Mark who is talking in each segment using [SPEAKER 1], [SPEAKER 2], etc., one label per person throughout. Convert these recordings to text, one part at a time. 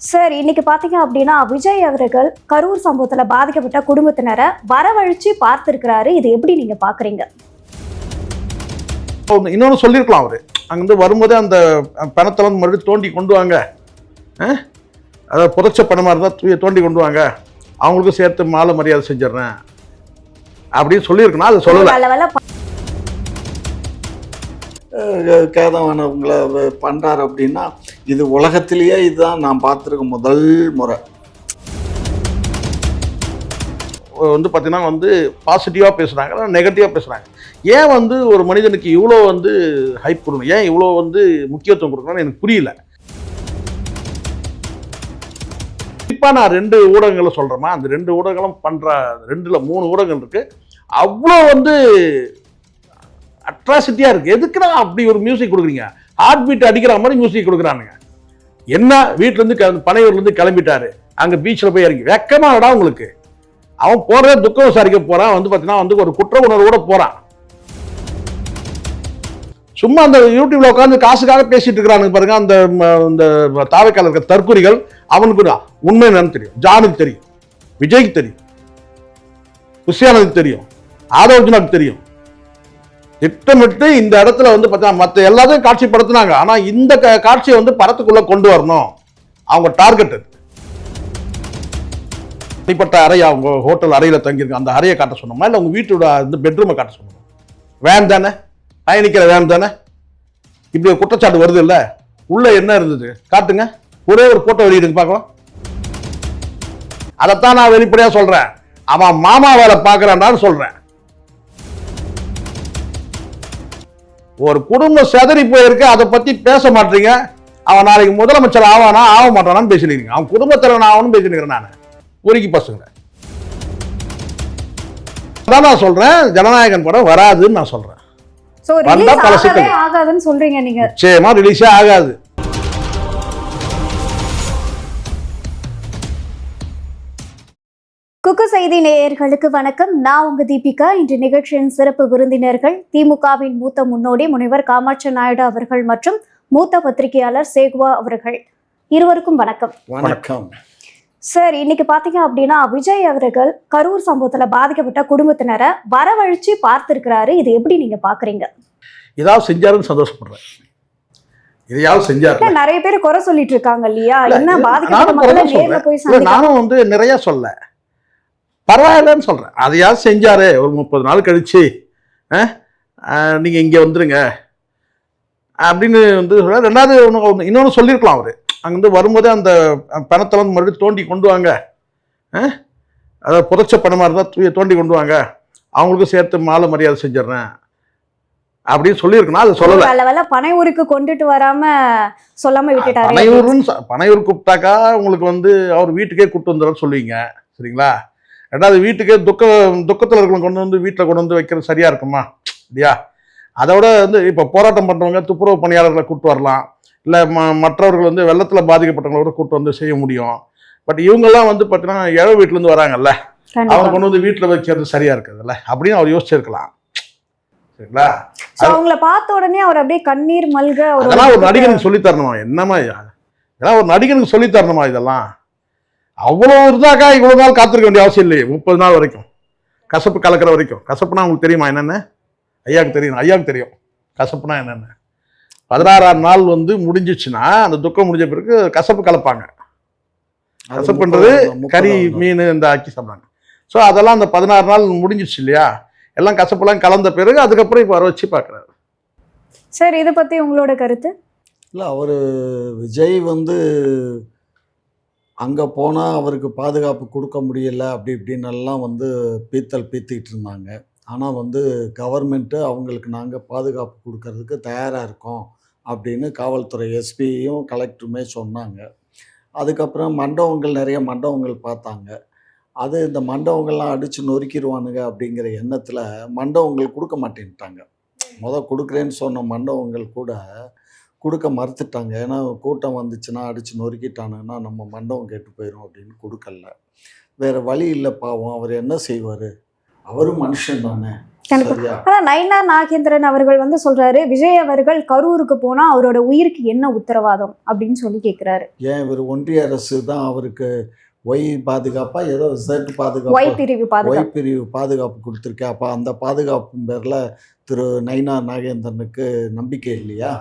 [SPEAKER 1] Sir, இன்னைக்கு பாத்தீங்க அப்படின்னா விஜய் அவர்கள் கரூர் சம்பவத்துல பாதிக்கப்பட்ட குடும்பத்தினரை வரவழைச்சு பார்த்திருக்கிறாரு. இது எப்படி நீங்க பாக்குறீங்க?
[SPEAKER 2] இன்னொன்னு சொல்லியிருக்கலாம் அவரு. அங்கிருந்து வரும்போதே அந்த பணத்தெல்லாம் மறுபடியும் தோண்டி கொண்டு வாங்க, அதாவது புதைச்ச பணமா இருந்தால் தோண்டி கொண்டு வாங்க, அவங்களுக்கும் சேர்த்து மாலை மரியாதை செஞ்சிடறேன் அப்படின்னு சொல்லியிருக்கணும். அதை சொல்லல.
[SPEAKER 3] கேதவனவங்களை பண்ணுறாரு அப்படின்னா இது உலகத்திலேயே இதுதான் நான் பார்த்துருக்க முதல் முறை.
[SPEAKER 2] வந்து பார்த்தீங்கன்னா வந்து பாசிட்டிவாக பேசுகிறாங்க, நெகட்டிவாக பேசுகிறாங்க. ஏன் வந்து ஒரு மனிதனுக்கு இவ்வளோ வந்து ஹைப் கொடுக்கணும், ஏன் இவ்வளோ வந்து முக்கியத்துவம் கொடுக்கணும்னு எனக்கு புரியல. இப்போ நான் 2 ஊடகங்களை சொல்கிறேமா, அந்த 2 ஊடகங்களும் பண்ணுற 2ல் 3 ஊடகங்கள் இருக்குது. அவ்வளோ வந்து அட்ராசிட்டியாக இருக்குது. எதுக்குன்னா அப்படி ஒரு மியூசிக் கொடுக்குறீங்க? ஹார்ட் பீட் அடிக்கிற மாதிரி மியூசிக் கொடுக்குறானுங்க. என்ன வீட்டிலேருந்து பனையூர்லேருந்து கிளம்பிட்டாரு, அங்கே பீச்சில் போய் இறங்கி வெக்கமாடா உங்களுக்கு. அவன் போகிறத துக்கம் விசாரிக்க போகிறான், வந்து பார்த்தீங்கன்னா வந்து ஒரு குற்ற உணர்வோட போகிறான். சும்மா அந்த யூடியூப்ல உட்காந்து காசுக்காக பேசிட்டு இருக்கிறானுங்க பாருங்க. அந்த தாவைக்கால இருக்க தற்கொலைகள் அவனுக்கு உண்மை என்னன்னு தெரியும். ஜானுக்கு தெரியும், விஜய்க்கு தெரியும், குஷியானதுக்கு தெரியும், ஆதவர்ஜுனாக்கு தெரியும். திட்டமிட்டு இந்த இடத்துல வந்து பார்த்தா மற்ற எல்லாத்தையும் காட்சிப்படுத்தினாங்க. ஆனால் இந்த காட்சியை வந்து படத்துக்குள்ள கொண்டு வரணும், அவங்க டார்கெட். தனிப்பட்ட அறை, அவங்க ஹோட்டல் அறையில் தங்கியிருக்க அந்த அறையை காட்ட சொன்னோமா, இல்லை உங்க வீட்டோட இந்த பெட்ரூமை காட்ட சொன்னோமா? வேன் தானே, பயணிக்கிற வேன் தானே. இப்படி ஒரு குற்றச்சாட்டு வருது இல்லை? உள்ள என்ன இருந்தது காட்டுங்க, ஒரே ஒரு போட்டோ வெளியிடுங்க பார்க்கலாம். அதைத்தான் நான் வெளிப்படையா சொல்றேன். அவன் மாமா வேலை பார்க்கறான்னு சொல்றேன். ஒரு குடும்பம் செதறி போயிருக்கு, அதை பத்தி பேச மாட்டீங்க. அவன் நாளைக்கு முதலமைச்சர் ஆவானா ஆக மாட்டானான்னு பேசினீங்க. அவன் குடும்பத்திலவன் ஆகணும்னு பேசினீங்க. நான் பொறுக்கி பசங்க அதான் நான் சொல்றேன், ஜனநாயகன் படம் வராதுன்னு நான் சொல்றேன்.
[SPEAKER 1] ஆகாதுன்னு சொல்றீங்க நீங்க?
[SPEAKER 2] நிச்சயமா ரிலீஸே ஆகாது.
[SPEAKER 1] குக்கு செய்தி நேயர்களுக்கு வணக்கம். நான் உங்க தீபிகா. இன்று நிகழ்ச்சியின் சிறப்பு விருந்தினர்கள் திமுகவின் மூத்த முன்னோடி முனைவர் காமாட்சி நாயுடு அவர்கள் மற்றும் மூத்த பத்திரிகையாளர் சேகுவா அவர்கள். இருவருக்கும் வணக்கம்.
[SPEAKER 3] வணக்கம்
[SPEAKER 1] சார், இன்னைக்கு பாத்தீங்க அப்படின்னா விஜய் அவர்கள் கரூர் சம்பவத்துல பாதிக்கப்பட்ட குடும்பத்தினரை வரவழைச்சு பார்த்திருக்கிறாரு. இது எப்படி நீங்க பாக்குறீங்க?
[SPEAKER 2] ஏதாவது செஞ்சாருன்னு சந்தோஷப்படுறேன். இதையாவது செஞ்சாரு.
[SPEAKER 1] நிறைய பேர் குறை சொல்லிட்டு இருக்காங்க இல்லையா? என்ன பாதிக்கப்பட்ட
[SPEAKER 2] நானும் வந்து நிறைய சொல்ல பரவாயில்லன்னு சொல்றேன். அதையாவது செஞ்சாரு. ஒரு 30 நாள் கழிச்சு நீங்க இங்க வந்துருங்க அப்படின்னு வந்து சொல்ல. 2வது இன்னொன்னு சொல்லியிருக்கலாம் அவரு. அங்கிருந்து வரும்போதே அந்த பணத்தெல்லாம் மறுபடியும் தோண்டி கொண்டு வாங்க, அதாவது புதைச்ச பணமா இருந்தால் தோண்டி கொண்டு வாங்க, அவங்களுக்கும் சேர்த்து மாலை மரியாதை செஞ்சிடறேன் அப்படின்னு சொல்லியிருக்கணும். அதை சொல்லல.
[SPEAKER 1] பனையூருக்கு கொண்டுட்டு வராம சொல்லாம விட்டுட்டாரு.
[SPEAKER 2] பனையூர் கூப்பிட்டாக்கா உங்களுக்கு வந்து அவர் வீட்டுக்கே கூப்பிட்டு வந்துடுறன்னு சொல்லுவீங்க, சரிங்களா? 2வது வீட்டுக்கே துக்கத்தில் இருக்கிறவங்க கொண்டு வந்து வீட்டில் கொண்டு வந்து வைக்கிறது சரியா இருக்குமா இல்லையா? அதோட வந்து இப்போ போராட்டம் பண்றவங்க துப்புரவு பணியாளர்களை கூப்பிட்டு வரலாம், இல்லை மற்றவர்கள் வந்து வெள்ளத்தில் பாதிக்கப்பட்டவங்களோட கூப்பிட்டு வந்து செய்ய முடியும். பட் இவங்கெல்லாம் வந்து பார்த்தீங்கன்னா ஏழை வீட்டிலேருந்து வராங்கல்ல, அவங்க கொண்டு வந்து வீட்டில் வைக்கிறது சரியா இருக்குதுல்ல அப்படின்னு அவர் யோசிச்சிருக்கலாம், சரிங்களா?
[SPEAKER 1] அவங்கள பார்த்த உடனே அவர் அப்படியே கண்ணீர் மல்க.
[SPEAKER 2] அதெல்லாம் ஒரு நடிகனுக்கு சொல்லி தரணுமா? என்னமா இதெல்லாம் ஒரு நடிகனுக்கு சொல்லி தரணுமா? இதெல்லாம் அவ்வளோ இருந்தாக்கா இவ்வளோ நாள் காத்திருக்க வேண்டிய அவசியம் இல்லையே. 30 நாள் வரைக்கும் கசப்பு கலக்கிற வரைக்கும். கசப்புனா உங்களுக்கு தெரியுமா என்னென்ன? ஐயாவுக்கு தெரியும், ஐயாவுக்கு தெரியும் கசப்புனா என்னென்ன. 16ஆம் நாள் வந்து முடிஞ்சிச்சுன்னா அந்த துக்கம் முடிஞ்ச பிறகு கசப்பு கலப்பாங்க. கசப்புன்றது கறி மீன் இந்த ஆக்கி சாப்பிடாங்க. ஸோ அதெல்லாம் அந்த 16 நாள் முடிஞ்சிச்சு இல்லையா, எல்லாம் கசப்பெல்லாம் கலந்த பிறகு அதுக்கப்புறம் இப்போ வர வச்சு பார்க்குறாரு.
[SPEAKER 1] சார், இதை பற்றி உங்களோட கருத்து?
[SPEAKER 3] இல்லை, அவர் விஜய் வந்து அங்கே போனால் அவருக்கு பாதுகாப்பு கொடுக்க முடியலை அப்படி இப்படின்னெல்லாம் வந்து பீத்திக்கிட்டு இருந்தாங்க. ஆனால் வந்து கவர்மெண்ட்டு அவங்களுக்கு நாங்கள் பாதுகாப்பு கொடுக்கறதுக்கு தயாராக இருக்கோம் அப்படின்னு காவல்துறை எஸ்பியும் கலெக்டருமே சொன்னாங்க. அதுக்கப்புறம் நிறைய மண்டபங்கள் பார்த்தாங்க. அது இந்த மண்டபங்கள்லாம் அடித்து நொறுக்கிடுவானுங்க அப்படிங்கிற எண்ணத்தில் மண்டபங்கள் கொடுக்க மாட்டேன்ட்டாங்க. கொடுக்குறேன்னு சொன்ன மண்டபங்கள் கூட கொடுக்க மறுத்துட்டாங்க. ஏன்னா கூட்டம் வந்துச்சுன்னா அடித்து நொறுக்கிட்டானுங்கன்னா நம்ம மண்டபம் கெட்டு போயிடும் அப்படின்னு கொடுக்கல. வேறு வழி இல்லை, பாவம். அவர் என்ன செய்வார்? அவரும் மனுஷன் தானே. சரியா?
[SPEAKER 1] ஆனா நயினார் நாகேந்திரன் அவர்கள் வந்து சொல்றாரு, விஜய் அவர்கள் கரூருக்கு போனா அவரோட உயிருக்கு என்ன உத்தரவாதம் அப்படின்னு சொல்லி கேக்குறாரு.
[SPEAKER 3] ஏன் இவர் ஒன்றிய அரசு தான் அவருக்கு ஒய் பாதுகாப்பா ஏதோ Z
[SPEAKER 1] ஒய்
[SPEAKER 3] பாதுகாப்பு,
[SPEAKER 1] பிரிவு
[SPEAKER 3] ஒய்
[SPEAKER 1] பாதுகாப்பு.
[SPEAKER 3] பிரிவு பாதுகாப்பு கொடுத்துருக்கேன். அப்போ அந்த பாதுகாப்பு பேரில் திரு நயினார் நாகேந்திரனுக்கு நம்பிக்கை இல்லையா?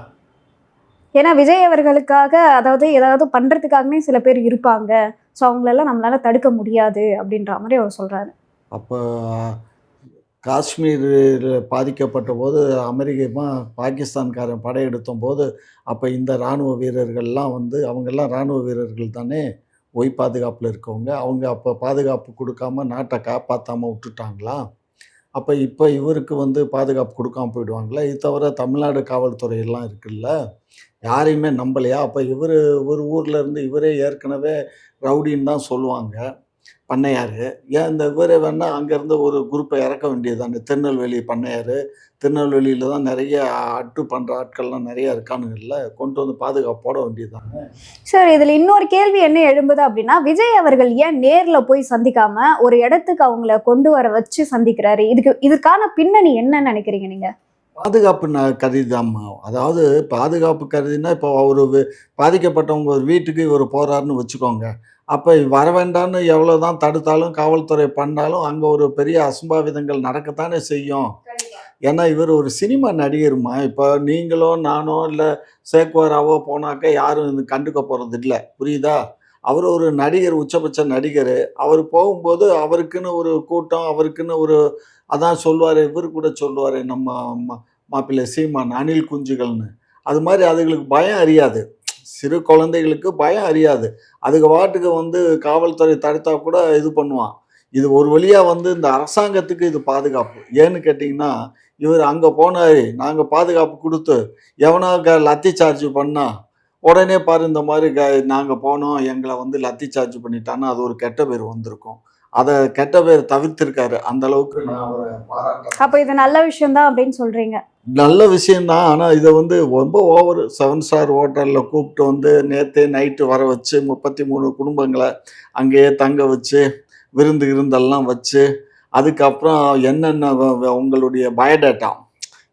[SPEAKER 1] ஏன்னா விஜய் அவர்களுக்காக அதாவது ஏதாவது பண்றதுக்காகவே சில பேர் இருப்பாங்க, ஸோ அவங்களெல்லாம் நம்மளால தடுக்க முடியாது அப்படின்ற மாதிரி அவர் சொல்றாரு.
[SPEAKER 3] அப்போ காஷ்மீரில் பாதிக்கப்பட்ட போது பாகிஸ்தான்காரன் படையெடுத்த போது அப்போ இந்த இராணுவ வீரர்கள்லாம் வந்து அவங்கெல்லாம் இராணுவ வீரர்கள் தானே, ஒய் பாதுகாப்பில் இருக்கவங்க. அவங்க அப்போ பாதுகாப்பு கொடுக்காம நாட்டை காப்பாற்றாமல் விட்டுட்டாங்களா? அப்போ இப்போ இவருக்கு வந்து பாதுகாப்பு கொடுக்காம போயிடுவாங்களா? இது தவிர தமிழ்நாடு காவல்துறை எல்லாம் இருக்குல்ல, யாரையுமே நம்பலையா? அப்போ இவர் ஒரு ஊரில் இருந்து இவரே ஏற்கனவே ரவுடின்னு தான் சொல்லுவாங்க பண்ணையார். ஏன் இந்த இவரே வேணால் அங்கேருந்து ஒரு குரூப்பை இறக்க வேண்டியது தானே? திருநெல்வேலி பண்ணையார், திருநெல்வேலியில் தான் நிறைய அட்டு பண்ணுற ஆட்கள்லாம் நிறைய இருக்கானுங்கள்ல, கொண்டு வந்து பாதுகாப்பு போட வேண்டியது தானே.
[SPEAKER 1] சார், இதுல இன்னொரு கேள்வி என்ன எழும்புது அப்படின்னா, விஜய் அவர்கள் ஏன் நேர்ல போய் சந்திக்காம ஒரு இடத்துக்கு அவங்கள கொண்டு வர வச்சு சந்திக்கிறாரு? இதுக்கான பின்னணி என்னன்னு நினைக்கிறீங்க நீங்க?
[SPEAKER 3] பாதுகாப்பு கருதிதாம்மா. அதாவது பாதுகாப்பு கருதினா இப்போ ஒரு பாதிக்கப்பட்டவங்க ஒரு வீட்டுக்கு இவர் போகிறாருன்னு வச்சுக்கோங்க. அப்போ வர வேண்டான்னு எவ்வளோ தான் தடுத்தாலும் காவல்துறை பண்ணாலும் அங்கே ஒரு பெரிய அசம்பாவிதங்கள் நடக்கத்தானே செய்யும். ஏன்னா இவர் ஒரு சினிமா நடிகருமா. இப்போ நீங்களோ நானோ இல்லை சேக்குவாராவோ போனாக்க யாரும் இது கண்டுக்க போகிறது இல்லை, புரியுதா? அவர் ஒரு நடிகர், உச்சபட்ச நடிகர். அவர் போகும்போது அவருக்குன்னு ஒரு கூட்டம், அவருக்குன்னு ஒரு அதான் சொல்லுவார், இவர் கூட சொல்லுவார் நம்ம மாப்பிள்ளை சீமான், அணில் குஞ்சுகள்னு. அது மாதிரி அதுகளுக்கு பயம் அறியாது, சிறு குழந்தைகளுக்கு பயம் அறியாது. அதுக்கு பாட்டுக்கு வந்து காவல்துறை தடுத்தா கூட இது பண்ணுவான். இது ஒரு வழியாக வந்து இந்த அரசாங்கத்துக்கு இது பாதுகாப்பு. ஏன்னு கேட்டிங்கன்னா, இவர் அங்கே போனார், நாங்கள் பாதுகாப்பு கொடுத்து எவனா லத்தி சார்ஜ் பண்ணால் உடனே பாரு இந்த மாதிரி நாங்கள் போனோம் எங்களை வந்து லத்தி சார்ஜ் பண்ணிட்டான்னா அது ஒரு கெட்ட பேர் வந்திருக்கும். அதை கெட்ட பேர் தவிர்த்திருக்காரு. அந்த அளவுக்கு நான் அவரை பாராட்டுறேன்.
[SPEAKER 1] அப்ப இது நல்ல விஷயம் தான் அப்படின்னு சொல்றீங்க?
[SPEAKER 3] நல்ல விஷயம்தான். ஆனால் இதை வந்து ரொம்ப ஓவர். 7 ஸ்டார் ஹோட்டலில் கூப்பிட்டு வந்து நேற்றே நைட்டு வர வச்சு 33 குடும்பங்களை அங்கேயே தங்க வச்சு விருந்தெல்லாம் வச்சு அதுக்கப்புறம் என்னென்ன உங்களுடைய பயோடேட்டா,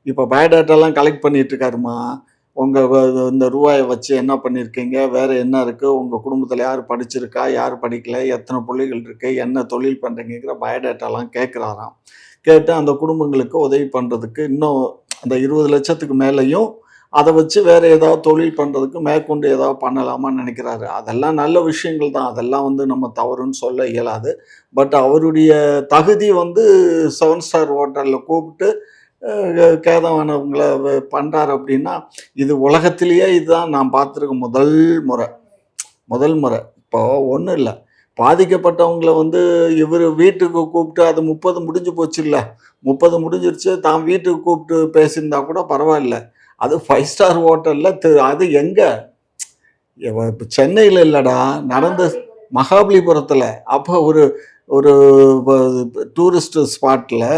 [SPEAKER 3] இப்போ பயோடேட்டாலாம் கலெக்ட் பண்ணிட்டு இருக்காருமா. உங்கள் இந்த ரூபாயை வச்சு என்ன பண்ணியிருக்கீங்க, வேறு என்ன இருக்குது, உங்கள் குடும்பத்தில் யார் படிச்சிருக்கா, யார் படிக்கலை, எத்தனை பிள்ளைகள் இருக்குது, என்ன தொழில் பண்ணுறீங்கிற பயோடேட்டாலாம் கேட்குறாராம். கேட்டு அந்த குடும்பங்களுக்கு உதவி பண்ணுறதுக்கு இன்னும் அந்த 20 லட்சத்துக்கு மேலேயும் அதை வச்சு வேறு ஏதாவது தொழில் பண்ணுறதுக்கு மேற்கொண்டு ஏதாவது பண்ணலாமான்னு நினைக்கிறாரு. அதெல்லாம் நல்ல விஷயங்கள் தான், அதெல்லாம் வந்து நம்ம தவறுன்னு சொல்ல இயலாது. பட் அவருடைய தகுதி வந்து 7 ஸ்டார் ஹோட்டலில் கூப்பிட்டு கேதவானவங்களை பண்ணுறாரு அப்படின்னா, இது உலகத்திலேயே இதுதான் நான் பார்த்துருக்க முதல் முறை. இப்போ ஒன்றும் இல்லை, பாதிக்கப்பட்டவங்களை வந்து இவர் வீட்டுக்கு கூப்பிட்டு அது 30 முடிஞ்சு போச்சு இல்லை, 30 முடிஞ்சிருச்சு, தான் வீட்டுக்கு கூப்பிட்டு பேசியிருந்தா கூட பரவாயில்ல. அது 5 ஸ்டார் ஹோட்டலில். அது எங்கே? இப்போ சென்னையில் இல்லைடா, நடந்த மகாபலிபுரத்தில். அப்போ ஒரு ஒரு டூரிஸ்ட் ஸ்பாட்டில்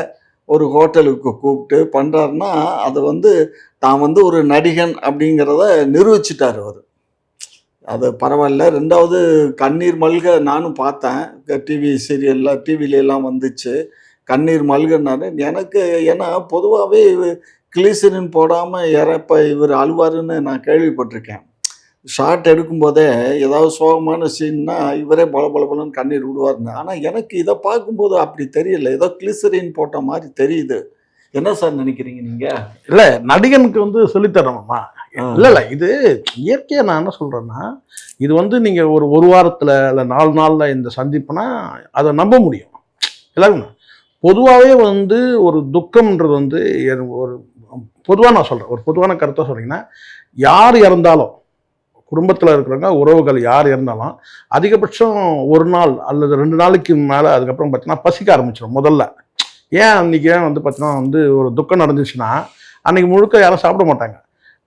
[SPEAKER 3] ஒரு ஹோட்டலுக்கு கூப்பிட்டு பண்ணுறாருன்னா அது வந்து தான் வந்து ஒரு நடிகன் அப்படிங்கிறத நிரூபிச்சிட்டார் அவர். அது பரவாயில்ல. 2வது கண்ணீர் மல்க நானும் பார்த்தேன், டிவி சீரியலில் டிவிலெலாம் வந்துச்சு. கண்ணீர் மல்கன்னாரு எனக்கு. ஏன்னா பொதுவாகவே கிளிசரின் போடாமல் இறப்ப இவர் அழுவாருன்னு நான் கேள்விப்பட்டிருக்கேன். ஷார்ட் எடுக்கும்போதே ஏதாவது சோகமான சீன்னா இவரே பலன்னு கண்ணீர் விடுவார்னு. ஆனால் எனக்கு இதை பார்க்கும்போது அப்படி தெரியல, ஏதோ கிளிசரின் போட்ட மாதிரி தெரியுது. என்ன சார் நினைக்கிறீங்க நீங்கள்?
[SPEAKER 2] இல்லை, நடிகனுக்கு வந்து சொல்லித்தரணுமா? இல்லை, இது இயற்கையாக நான் என்ன சொல்கிறேன்னா, இது வந்து நீங்கள் ஒரு வாரத்தில் இல்லை 4 நாளில் இந்த சந்திப்புனா அதை நம்ப முடியும் எல்லாருமே. பொதுவாகவே வந்து ஒரு துக்கம்ன்றது வந்து ஒரு பொதுவாக நான் சொல்கிறேன், ஒரு பொதுவான கருத்தை சொல்கிறீங்கன்னா, யார் இறந்தாலும் குடும்பத்தில் இருக்கிறவங்க உறவுகள் யார் இருந்தாலும் அதிகபட்சம் 1 நாள் அல்லது 2 நாளைக்கு மேலே அதுக்கப்புறம் பார்த்தீங்கன்னா பசிக்க ஆரம்பிச்சிடும் முதல்ல. ஏன் அன்றைக்கி வந்து பார்த்தீங்கன்னா வந்து ஒரு துக்கம் நடந்துச்சுன்னா அன்றைக்கி முழுக்க யாரும் சாப்பிட மாட்டாங்க.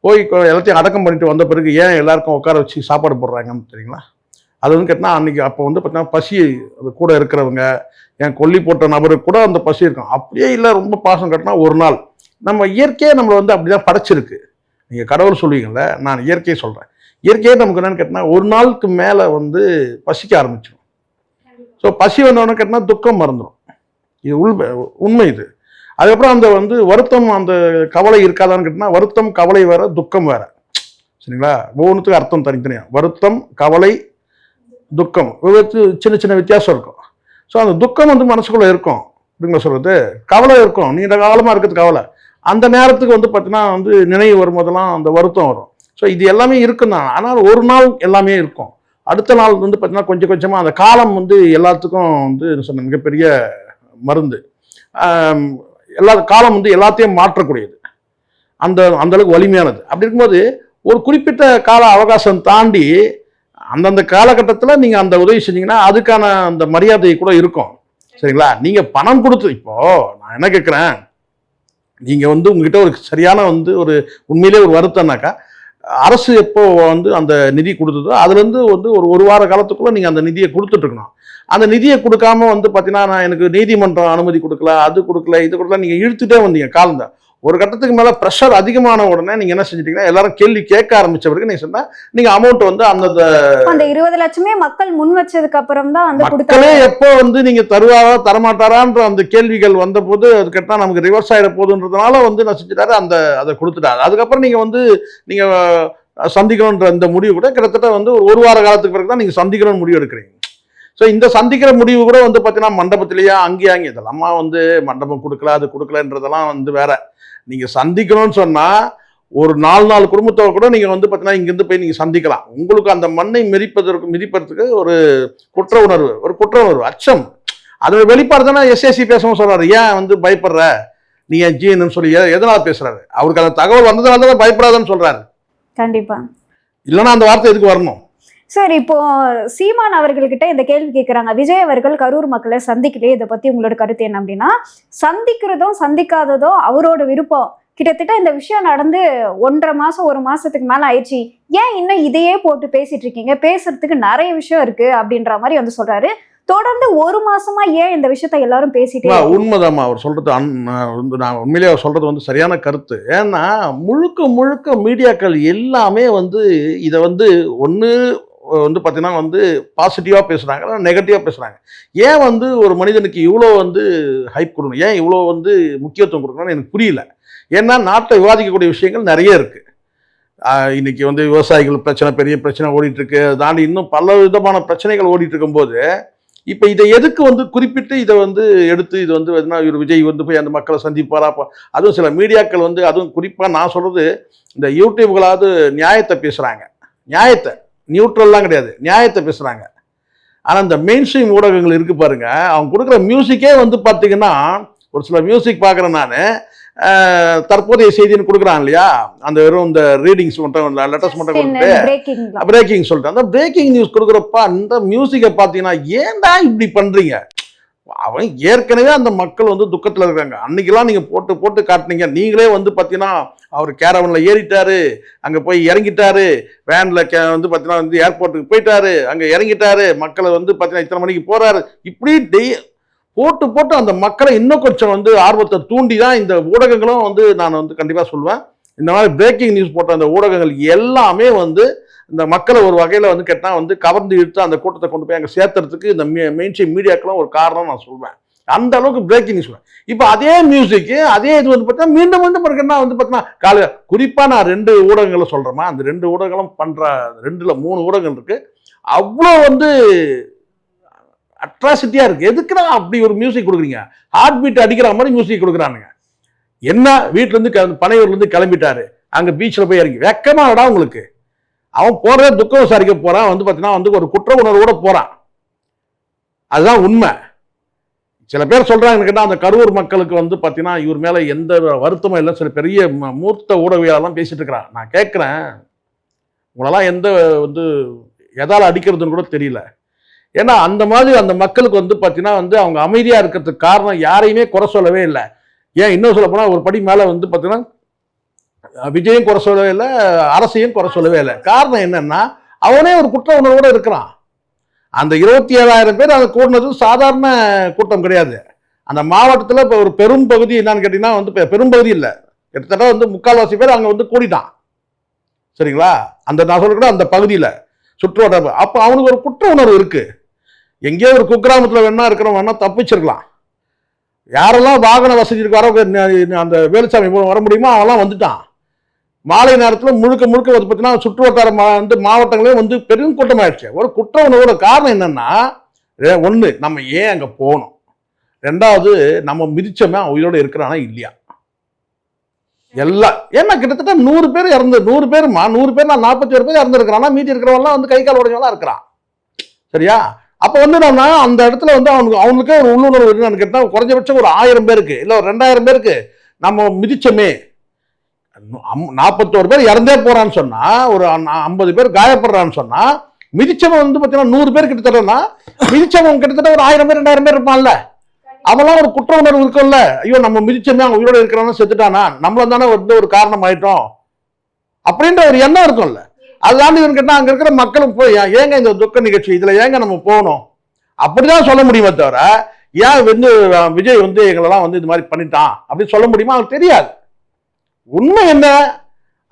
[SPEAKER 2] போய் எல்லாத்தையும் அடக்கம் பண்ணிட்டு வந்த பிறகு ஏன் எல்லாருக்கும் உட்கார வச்சு சாப்பாடு போடுறாங்கன்னு தெரியுங்களா? அது வந்து கேட்டால் அன்றைக்கி அப்போ வந்து பார்த்தீங்கன்னா பசி அது கூட இருக்கிறவங்க, என் கொல்லி போட்ட நபருக்கு கூட அந்த பசி இருக்கும். அப்படியே இல்லை ரொம்ப பாசம் கட்டினா 1 நாள். நம்ம இயற்கையே நம்மளை வந்து அப்படி தான் படைச்சிருக்கு. நீங்கள் கடவுள் சொல்லுவீங்கள்ல, நான் இயற்கையை சொல்கிறேன். இயற்கையே நமக்கு என்னென்னு கேட்டால் 1 நாளுக்கு மேலே வந்து பசிக்க ஆரம்பிச்சிடும். ஸோ பசி வந்தவொடனே கேட்டால் துக்கம் மறந்துடும். இது உண்மை இது. அதுக்கப்புறம் அந்த வருத்தம், அந்த கவலை இருக்காதான்னு கேட்டினா, வருத்தம் கவலை வேற, துக்கம் வேற. சரிங்களா? ஒவ்வொன்றுத்துக்கும் அர்த்தம் தனித்தனியா. வருத்தம், கவலை, துக்கம் சின்ன சின்ன வித்தியாசம் இருக்கும். ஸோ அந்த துக்கம் மனசுக்குள்ள இருக்கும். அப்படிங்களா சொல்றது? கவலை இருக்கும், நீண்ட காலமா இருக்கிறது கவலை. அந்த நேரத்துக்கு பார்த்தீங்கன்னா நினைவு வரும்போதெல்லாம் அந்த வருத்தம் வரும். ஸோ இது எல்லாமே இருக்கும் தான். ஆனால் ஒரு நாள் எல்லாமே இருக்கும். அடுத்த நாள் பார்த்தீங்கன்னா கொஞ்சம் கொஞ்சமாக அந்த காலம் எல்லாத்துக்கும் சொன்ன மிகப்பெரிய மருந்து. எல்லா காலம் எல்லாத்தையும் மாற்றக்கூடியது. அந்த அளவுக்கு வலிமையானது. அப்படி இருக்கும்போது ஒரு குறிப்பிட்ட கால அவகாசம் தாண்டி அந்தந்த காலகட்டத்தில் நீங்கள் அந்த உதவி செஞ்சீங்கன்னா அதுக்கான அந்த மரியாதை கூட இருக்கும். சரிங்களா? நீங்கள் பணம் கொடுத்து, இப்போ நான் என்ன கேட்குறேன், நீங்கள் உங்ககிட்ட ஒரு சரியான ஒரு உண்மையிலே ஒரு வருத்தம்னாக்கா, அரசு எப்போ அந்த நிதி கொடுத்ததோ அதுலேருந்து ஒரு வார காலத்துக்குள்ளே நீங்கள் அந்த நிதியை கொடுத்துட்ருக்கணும். அந்த நிதியை கொடுக்காம பார்த்தீங்கன்னா, நான் எனக்கு நீதிமன்றம் அனுமதி கொடுக்கல, அது கொடுக்கல, இது கொடுக்கல, நீங்கள் இழுத்துட்டே வந்தீங்க காலம் தான். ஒரு கட்டத்துக்கு மேலே ப்ரெஷர் அதிகமான உடனே நீங்கள் என்ன செஞ்சிட்டீங்கன்னா, எல்லாரும் கேள்வி கேட்க ஆரம்பிச்ச பிறகு நீங்கள் சொன்னால் நீங்கள் அமௌண்ட் அந்த
[SPEAKER 1] 20 லட்சமே மக்கள் முன் வச்சதுக்கு அப்புறம் தான்
[SPEAKER 2] மக்களே எப்போ நீங்கள் தருவாரா தரமாட்டாரான்ற அந்த கேள்விகள் வந்த போது அது கேட்டால் நமக்கு ரிவர்ஸ் ஆகிட போகுதுன்றதுனால நான் செஞ்சுட்டாரு, அதை கொடுத்துட்டாரு. அதுக்கப்புறம் நீங்கள் சந்திக்கணுன்ற இந்த முடிவு கூட கிட்டத்தட்ட ஒரு வார காலத்துக்கு பிறகு தான் நீங்கள் சந்திக்கணும்னு முடிவு எடுக்கிறீங்க. ஸோ இந்த சந்திக்கிற முடிவு கூட பார்த்தீங்கன்னா மண்டபத்திலேயே அங்கேயாங்க இதெல்லாமா மண்டபம் கொடுக்கல, அது கொடுக்கலன்றதெல்லாம் வேற. நீங்கள் சந்திக்கணும்னு சொன்னால் ஒரு 4 குடும்பத்தை கூட நீங்கள் பார்த்தீங்கன்னா இங்கேருந்து போய் நீங்கள் சந்திக்கலாம். உங்களுக்கு அந்த மண்ணை மிதிப்பதற்கு ஒரு குற்ற உணர்வு, அச்சம், அதோட வெளிப்பாடு தானே எஸ்ஏசி பேசவும் சொல்கிறாரு. ஏன் பயப்படுற, நீ ஏன் ஜிஎன்னு சொல்லி எதனால் பேசுகிறாரு? அவருக்கு அந்த தகவல் வந்ததுனால தான் பயப்படாதுன்னு சொல்கிறாரு.
[SPEAKER 1] கண்டிப்பாக.
[SPEAKER 2] இல்லைன்னா அந்த வார்த்தை எதுக்கு வரணும்?
[SPEAKER 1] சார், இப்போ சீமான் அவர்கள்கிட்ட இந்த கேள்வி கேட்குறாங்க, விஜய் அவர்கள் கரூர் மக்களை சந்திக்கலையே, இதை பற்றி உங்களோட கருத்து என்ன அப்படின்னா, சந்திக்கிறதும் சந்திக்காததும் அவரோட விருப்பம். கிட்டத்தட்ட இந்த விஷயம் நடந்து 1.5 மாதம் 1 மாதத்துக்கு மேலே ஆயிடுச்சு, ஏன் இன்னும் இதையே போட்டு பேசிட்டு இருக்கீங்க, பேசுறதுக்கு நிறைய விஷயம் இருக்கு அப்படின்ற மாதிரி சொல்றாரு. தொடர்ந்து 1 மாசமா ஏன் இந்த விஷயத்த எல்லாரும் பேசிட்டே?
[SPEAKER 2] உண்மைதாம்மா அவர் சொல்றது. நான் உண்மையிலேயே அவர் சொல்றது சரியான கருத்து. ஏன்னா முழுக்க மீடியாக்கள் எல்லாமே இதை ஒன்று பார்த்தீங்கன்னா பாசிட்டிவாக பேசுகிறாங்க, நெகட்டிவாக பேசுகிறாங்க. ஏன் ஒரு மனிதனுக்கு இவ்வளோ ஹைப் கொடுக்கணும், ஏன் இவ்வளோ முக்கியத்துவம் கொடுக்கணும்னு எனக்கு புரியல. ஏன்னா நாட்டில் விவாதிக்கக்கூடிய விஷயங்கள் நிறைய இருக்குது. இன்னைக்கு விவசாயிகள் பிரச்சனை, பெரிய பிரச்சனை ஓடிட்டுருக்கு. அதை தாண்டி இன்னும் பல விதமான பிரச்சனைகள் ஓடிட்டு இருக்கும்போது இப்போ இதை எதுக்கு குறிப்பிட்டு இதை எடுத்து இது இவர் விஜய் போய் அந்த மக்களை சந்திப்பாரா? அதுவும் சில மீடியாக்கள் அதுவும் குறிப்பாக நான் சொல்கிறது, இந்த யூடியூப்களாவது நியாயத்தை பேசுகிறாங்க. நியாயத்தை, நியூட்ரல்லாம் கிடையாது, நியாயத்தை பேசுகிறாங்க. ஆனால் இந்த மெயின் ஸ்ட்ரீம் ஊடகங்கள் இருக்குது பாருங்க, அவங்க கொடுக்குற மியூசிக்கே பார்த்தீங்கன்னா, ஒரு சில மியூசிக் பார்க்குறேன் நான், தற்போதைய செய்தின்னு கொடுக்குறான் இல்லையா, அந்த வெறும் இந்த ரீடிங்ஸ் மட்டும் லெட்டர்ஸ் மட்டும் கொடுத்துட்டு பிரேக்கிங் சொல்லிட்டு அந்த பிரேக்கிங் நியூஸ் கொடுக்குறப்ப அந்த மியூசிக்கை பார்த்தீங்கன்னா ஏன்டா இப்படி பண்ணுறீங்க? அவன் ஏற்கனவே அந்த மக்கள் துக்கத்தில் இருக்காங்க. அன்னைக்கெல்லாம் நீங்கள் போட்டு காட்டினீங்க. நீங்களே பார்த்தீங்கன்னா அவர் கேரவனில் ஏறிட்டாரு, அங்கே போய் இறங்கிட்டாரு, வேனில் பார்த்தீங்கன்னா ஏர்போர்ட்டுக்கு போயிட்டாரு, அங்கே இறங்கிட்டாரு, மக்களை பார்த்தீங்கன்னா இத்தனை மணிக்கு போகிறாரு, இப்படி போட்டு அந்த மக்களை இன்னும் கொஞ்சம் ஆர்வத்தை தூண்டி தான் இந்த ஊடகங்களும் நான் கண்டிப்பாக சொல்லுவேன், இந்த மாதிரி பிரேக்கிங் நியூஸ் போட்ட அந்த ஊடகங்கள் எல்லாமே இந்த மக்களை ஒரு வகையில் கேட்டால் கவர்ந்து இழுத்து அந்த கூட்டத்தை கொண்டு போய் அங்கே சேர்த்துறதுக்கு இந்த மெயின் ஸ்ட்ரீம் மீடியாக்கெல்லாம் ஒரு காரணம் நான் சொல்வேன். அந்த அளவுக்கு பிரேக்கிங் நியூஸ். இப்போ அதே மியூசிக்கு அதே இது பார்த்தா மீண்டும் பார்த்தீங்கன்னா பார்த்தீங்கன்னா குறிப்பாக நான் 2 ஊடகங்களை சொல்கிறேமா, அந்த 2 ஊடகங்களும் பண்ணுற 2ல் 3 ஊடகங்கள் இருக்குது. அவ்வளோ அட்ராசிட்டியாக இருக்குது. எதுக்குன்னா அப்படி ஒரு மியூசிக் கொடுக்குறீங்க? ஹார்ட் பீட் அடிக்கிற மாதிரி மியூசிக் கொடுக்குறானுங்க. என்ன வீட்டிலேருந்து பனையூர்லேருந்து கிளம்பிட்டாரு, அங்கே பீச்சில் போய் இறங்கி வெக்கமாடா உங்களுக்கு? அவன் போகிற துக்கம் விசாரிக்க போகிறான், பார்த்தீங்கன்னா ஒரு குற்ற உணர்வோட போகிறான். அதுதான் உண்மை. சில பேர் சொல்கிறாங்கன்னு கேட்டால் அந்த கரூர் மக்களுக்கு பார்த்தீங்கன்னா இவர் மேலே எந்த வருத்தமும் இல்லை, சில பெரிய மூர்த்த ஊடகவியெல்லாம் பேசிட்டு இருக்கிறான். நான் கேட்குறேன், உங்களெல்லாம் எந்த எதால் அடிக்கிறதுன்னு கூட தெரியல. ஏன்னா அந்த மாதிரி அந்த மக்களுக்கு பார்த்தீங்கன்னா அவங்க அமைதியாக இருக்கிறதுக்கு காரணம் யாரையுமே குறை சொல்லவே இல்லை. ஏன் இன்னும் சொல்ல போனால் ஒரு படி மேலே பார்த்தீங்கன்னா விஜயும் குறை சொல்லவே இல்லை, அரசையும் குறை சொல்லவே இல்லை. காரணம் என்னன்னா அவனே ஒரு குற்ற உணர்வோடு இருக்கிறான். அந்த 27,000 பேர் அதை கூடினது சாதாரண கூட்டம் கிடையாது. அந்த மாவட்டத்தில் இப்போ ஒரு பெரும் பகுதி என்னன்னு கேட்டிங்கன்னா பெரும்பகுதி இல்லை, கிட்டத்தட்ட 3/4 பேர் அங்கே கூடிட்டான். சரிங்களா? அந்த நான் சொல்ல அந்த பகுதியில் சுற்றுவட்டார அப்போ அவனுக்கு ஒரு குற்ற உணர்வு இருக்குது. எங்கேயோ ஒரு குக்கிராமத்தில் வேணா இருக்கிறவன் வேணா தப்பிச்சிருக்கலாம். யாரெல்லாம் வாகன வசதி இருக்கு வர அந்த வேலுசாமி வர முடியுமோ அவெல்லாம் வந்துட்டான். மாலை நேரத்தில் முழுக்க வந்து பார்த்தீங்கன்னா சுற்று வட்டார மாவட்டங்களே வந்து பெரும் கூட்டமாயிடுச்சு. ஒரு குற்ற உணர்வோட காரணம் என்னன்னா, ஒன்று நம்ம ஏன் அங்கே போகணும், ரெண்டாவது நம்ம மிதிச்சோமே உயிரோடு இருக்கிறானா இல்லையா. எல்லாம் ஏன்னா கிட்டத்தட்ட 100 பேர் இறந்து 100 பேருமா 100 பேர் நான் 41 பேர் இறந்துருக்கிறான்னா மீதி இருக்கிறவங்களாம் வந்து கை கால் உடைஞ்சவெல்லாம் இருக்கிறான். சரியா? அப்போ வந்து நம்ம அந்த இடத்துல வந்து அவங்களுக்கே ஒரு உள்ளுணர்வு என்னன்னு கேட்டால் குறைஞ்சபட்சம் ஒரு 1000 பேருக்கு இல்லை ஒரு 2000 பேருக்கு நம்ம மிதிச்சோமே 41 பேர் இறந்தே போறான்னு சொன்னா ஒரு 50 பேர் காயப்படுறான்னு சொன்னா மிதிச்சவன் வந்து பார்த்தீங்கன்னா 100 பேர் கிட்டத்தட்டனா மிதிச்சவன் கிட்டத்தட்ட ஒரு 1000 பேர் 2000 பேர் இருப்பான்ல. அவெல்லாம் ஒரு குற்ற உணர்வு இருக்கும்ல. ஐயோ நம்ம மிதிச்சோமே அவங்க உயிரோட இருக்கிறானா செத்துட்டானா நம்மள தானே வந்து ஒரு காரணம் ஆயிட்டோம் அப்படின்ற ஒரு எண்ணம் இருக்கும்ல. அதுதான் கேட்டா அங்க இருக்கிற மக்களும் போய் ஏங்க இந்த துக்க நிகழ்ச்சி இதுல ஏங்க நம்ம போகணும் அப்படிதான் சொல்ல முடியுமே தவிர ஏன் வந்து விஜய் வந்து எங்களெல்லாம் வந்து இது மாதிரி பண்ணிட்டான் அப்படின்னு சொல்ல முடியுமா? அவங்களுக்கு தெரியாது. உண்மை என்ன,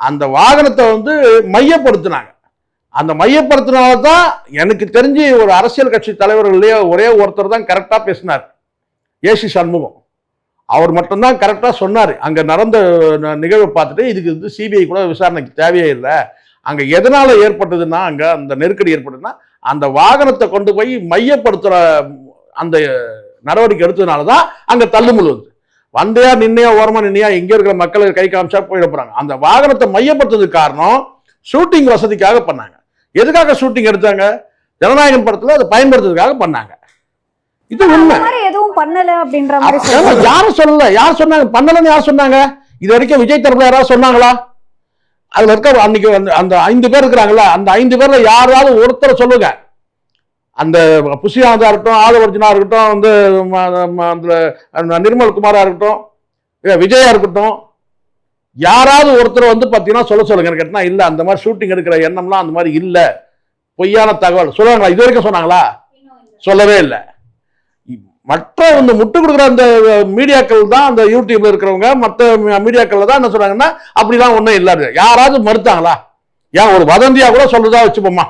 [SPEAKER 2] அந்த வாகனத்தை வந்து மையப்படுத்தினாங்க. அந்த மையப்படுத்தினால்தான் எனக்கு தெரிஞ்சு ஒரு அரசியல் கட்சி தலைவர்களே ஒரே ஒருத்தர் தான் கரெக்டா பேசினார், ஏசி சண்முகம். அவர் மட்டும்தான் கரெக்டா சொன்னார். அங்க நடந்த நிகழ்வை பார்த்துட்டு இதுக்கு வந்து சிபிஐ கூட விசாரணைக்கு தேவையே இல்லை, அங்க எதனால ஏற்பட்டதுன்னா அங்க அந்த நெருக்கடி ஏற்பட்டதுன்னா அந்த வாகனத்தை கொண்டு போய் மையப்படுத்துற அந்த நடவடிக்கை எடுத்ததுனாலதான் அங்க தள்ளுமுள் வந்து வந்தையா நின்னையா ஓரமா நின்னையா எங்க இருக்கிற மக்களை கை காமிச்சா போயிட போறாங்க. அந்த வாகனத்தை மையப்படுத்துறதுக்கு காரணம் ஷூட்டிங் வசதிக்காக பண்ணாங்க. எதுக்காக ஷூட்டிங் எடுத்தாங்க? ஜனநாயகன் படத்துல அதை பயன்படுத்துறதுக்காக பண்ணாங்க. இது உண்மை.
[SPEAKER 1] எதுவும் பண்ணல அப்படின்ற மாதிரி
[SPEAKER 2] யாரும் சொல்லல. யார் சொன்னாங்க பண்ணலன்னு? யார் சொன்னாங்க? இது வரைக்கும் விஜய் தரப்புல யாராவது சொன்னாங்களா? அதுல இருக்க அன்னைக்கு அந்த 5 பேர் இருக்கிறாங்கல்ல, அந்த 5 பேர்ல யாராவது ஒருத்தர் சொல்லுங்க. அந்த புஷியானதா இருக்கட்டும், ஆதவர்ஜனா இருக்கட்டும், வந்து நிர்மல் குமாரா இருக்கட்டும், விஜயா இருக்கட்டும், யாராவது ஒருத்தர் வந்து பாத்தீங்கன்னா சொல்லுங்க கேட்டா இல்ல அந்த மாதிரி ஷூட்டிங் எடுக்கிற எண்ணம்லாம் அந்த மாதிரி இல்ல, பொய்யான தகவல் சொல்லுவாங்களா? இது வரைக்கும் சொன்னாங்களா? சொல்லவே இல்லை. மற்ற வந்து முட்டு கொடுக்குற அந்த மீடியாக்கள் தான், அந்த யூடியூப்ல இருக்கிறவங்க மற்ற மீடியாக்கள் தான் என்ன சொல்றாங்கன்னா அப்படிலாம் ஒன்றும் இல்லாது. யாராவது மறுத்தாங்களா? ஏன் ஒரு வதந்தியா கூட சொல்றதா வச்சுப்போமா,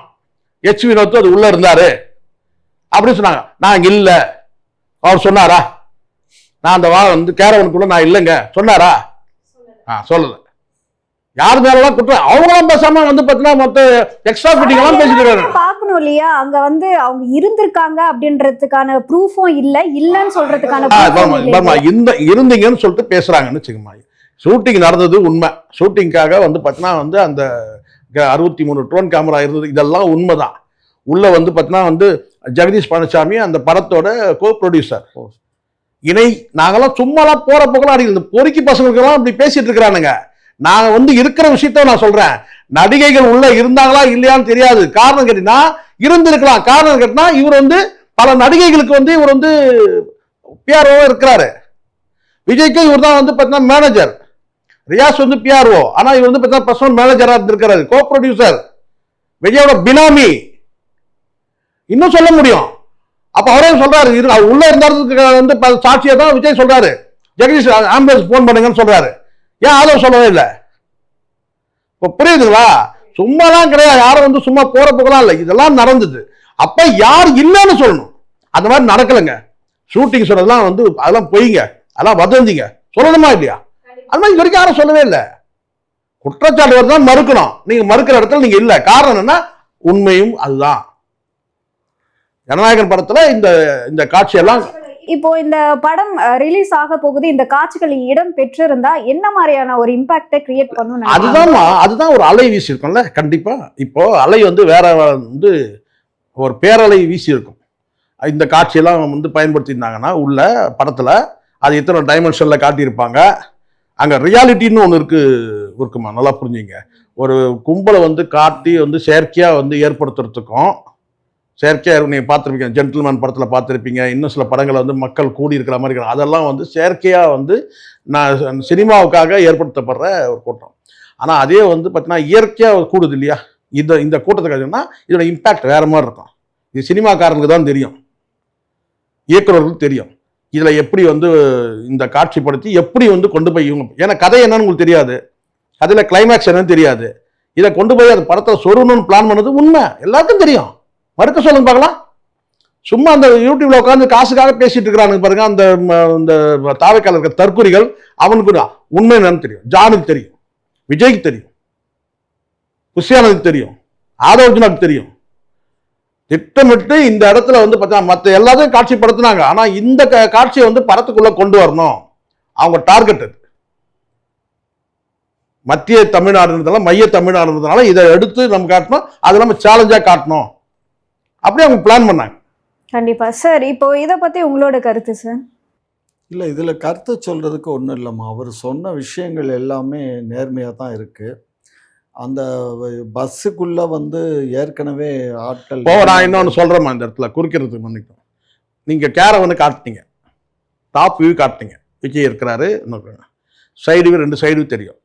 [SPEAKER 2] எச் வினோத் அது உள்ள இருந்தாரு அப்படின்னு சொன்னாங்க. நான் இல்ல அவர் சொன்னாரா? நான் அந்த வந்து கேரவனுக்குள்ள நான் இல்லைங்க சொன்னாரா? சொல்லல. யார் மேலாம் குற்றம் அவங்களாம் பேசாம வந்து பாத்தீங்கன்னா மொத்த எக்ஸ்ட்ரா ஃபிட்டிங் எல்லாம் பேசிட்டு
[SPEAKER 1] பார்க்கணும் இல்லையா? அங்க வந்து அவங்க இருந்திருக்காங்க அப்படின்றதுக்கான ப்ரூஃபும் இல்லன்னு சொல்றதுக்கான
[SPEAKER 2] இந்த இருந்தீங்கன்னு சொல்லிட்டு பேசுறாங்கன்னு வச்சுக்கோமா. ஷூட்டிங் நடந்தது உண்மை. ஷூட்டிங்காக வந்து பாத்தீங்கன்னா வந்து அந்த 63 ட்ரோன் கேமரா இருந்தது, இதெல்லாம் உண்மைதான். உள்ள வந்து பாத்தீங்கன்னா வந்து ஜெகதீஷ் பழனிசாமி அந்த படத்தோட கோ ப்ரொடியூசர் இணை. நாங்கெல்லாம் சும்மாலாம் போற போக்கெல்லாம் அடிக்கல. இந்த பொறுக்கி பசங்களுக்கெல்லாம் இப்படி பேசிட்டு இருக்கிறானுங்க. நான் வந்து இருக்கிற விஷயத்த நான் சொல்றேன். நடிகைகள் உள்ள இருந்தாங்களா இல்லையான்னு தெரியாது. காரணம் கேட்டீங்கன்னா இருந்திருக்கலாம். காரணம் கேட்டீங்கன்னா இவர் வந்து பல நடிகைகளுக்கு வந்து இவர் வந்து பிஆர்ஓ இருக்கிறாரு. விஜய்க்கு இவர் தான் வந்து பார்த்தீங்கன்னா மேனேஜர். ரியாஸ் வந்து பிஆர்ஓ, ஆனா இவர் வந்து பார்த்தீங்கன்னா பர்சனல் மேனேஜரா இருந்திருக்கிறாரு, கோ ப்ரொடியூசர், விஜயோட பினாமி. இன்னும் சொல்ல முடியும். அப்ப அவரே சொல்றாரு உள்ள இருந்தாருக்கு வந்து சாட்சியா தான் விஜய் சொல்றாரு, ஜெகதீஷ் ஆம்புலன்ஸ் போன் பண்ணுங்கன்னு சொல்றாரு. ஏன் ஆதரவு சொல்லவே இல்லை? இப்ப புரியுதுங்களா? சும்மாலாம் கிடையாது. யாரும் வந்து சும்மா போற போகலாம் இல்லை, இதெல்லாம் நடந்தது. அப்ப யார் இல்லைன்னு சொல்லணும். அந்த மாதிரி நடக்கலைங்க. ஷூட்டிங் சொன்னதெல்லாம் வந்து அதெல்லாம் பொய்ங்க, அதெல்லாம் வதந்திங்க. சொல்லணுமா இல்லையா? அது மாதிரி இது வரைக்கும் யாரும் சொல்லவே இல்லை. குற்றச்சாட்டு தான் மறுக்கணும். நீங்க மறுக்கிற இடத்துல நீங்க இல்லை. காரணம் என்னன்னா உண்மையும் அதுதான். ஜனநாயகன் படத்துல இந்த காட்சியெல்லாம்
[SPEAKER 1] இப்போ இந்த படம் ரிலீஸ் ஆக போகுது, இந்த காட்சிகள் இடம் பெற்றிருந்தா என்ன மாதிரியான ஒரு இம்பாக்டை கிரியேட் பண்ணும்?
[SPEAKER 2] அதுதான் ஒரு அலை வீசி இருக்கும்ல. கண்டிப்பா இப்போ அலை வந்து வேற வந்து ஒரு பேரலை வீசி இருக்கும். இந்த காட்சியெல்லாம் வந்து பயன்படுத்தியிருந்தாங்கன்னா உள்ள படத்துல அது எத்தனை டைமென்ஷன்ல காட்டியிருப்பாங்க. அங்க ரியாலிட்டின்னு ஒன்று இருக்குமா, நல்லா புரிஞ்சுங்க. ஒரு கும்பலை வந்து காட்டி வந்து செயற்கையா வந்து ஏற்படுத்துறதுக்கும், செயற்கையாக நீங்கள் பார்த்துருப்பீங்க, ஜென்டில்மேன் படத்தில் பார்த்துருப்பீங்க, இன்னும் சில படங்களை வந்து மக்கள் கூடி இருக்கிற மாதிரி இருக்கிற அதெல்லாம் வந்து செயற்கையாக வந்து நான் சினிமாவுக்காக ஏற்படுத்தப்படுற ஒரு கூட்டம். ஆனால் அதே வந்து பார்த்தீங்கன்னா இயற்கையாக கூடுது இல்லையா? இந்த கூட்டத்துக்கு இதோட இம்பேக்ட் வேற மாதிரி இருக்கும். இது சினிமாக்காரங்களுக்கு தான் தெரியும், இயக்குநர்களுக்கு தெரியும். இதில் எப்படி வந்து இந்த காட்சிப்படுத்தி எப்படி வந்து கொண்டு போய் இவங்க, ஏன்னா கதை என்னன்னு உங்களுக்கு தெரியாது, கதையில் கிளைமேக்ஸ் என்னன்னு தெரியாது. இதை கொண்டு போய் அந்த படத்தை சொருணும்னு பிளான் பண்ணது உண்மை, எல்லாருக்கும் தெரியும். மறுக்க சொல்லுங்க பார்க்கலாம். சும்மா அந்த யூடியூப்ல உட்காந்து காசுக்காக பேசிட்டு இருக்கிறானுங்க பாருங்க. அந்த தாவைக்கால இருக்க தற்குறிகள், அவனுக்கு உண்மை என்னன்னு தெரியும். ஜானுக்கு தெரியும், விஜய்க்கு தெரியும், குஷியானதுக்கு தெரியும், ஆதவர்ஜுனாக்கு தெரியும். திட்டமிட்டு இந்த இடத்துல வந்து பார்த்தா மற்ற எல்லாத்தையும் காட்சிப்படுத்தினாங்க. ஆனா இந்த காட்சியை வந்து படத்துக்குள்ள கொண்டு வரணும், அவங்க டார்கெட். மத்திய தமிழ்நாடுன்றதால, மைய தமிழ்நாடுன்றதுனால இதை எடுத்து நம்ம காட்டணும், அது நம்ம சேலஞ்சா காட்டணும், அப்படியே அவங்க பிளான் பண்ணாங்க.
[SPEAKER 1] கண்டிப்பா சார். இப்போ இதை பத்தி உங்களோட கருத்து சார்?
[SPEAKER 3] இல்லை, இதில் கருத்து சொல்கிறதுக்கு ஒன்றும் இல்லைம்மா. அவர் சொன்ன விஷயங்கள் எல்லாமே நேர்மையாக தான் இருக்குது. அந்த பஸ்ஸுக்குள்ளே வந்து ஏற்கனவே ஆட்கள்
[SPEAKER 2] நான் இன்னொன்று சொல்கிறேம்மா, இந்த இடத்துல குறிக்கிறதுக்கு மன்னிக்கும். நீங்கள் கேரை வந்து காட்டினீங்க, டாப் வியூ காட்டினீங்க, விஜய் இருக்கிறாரு, சைடு வியூ 2 சைடு தெரியும்,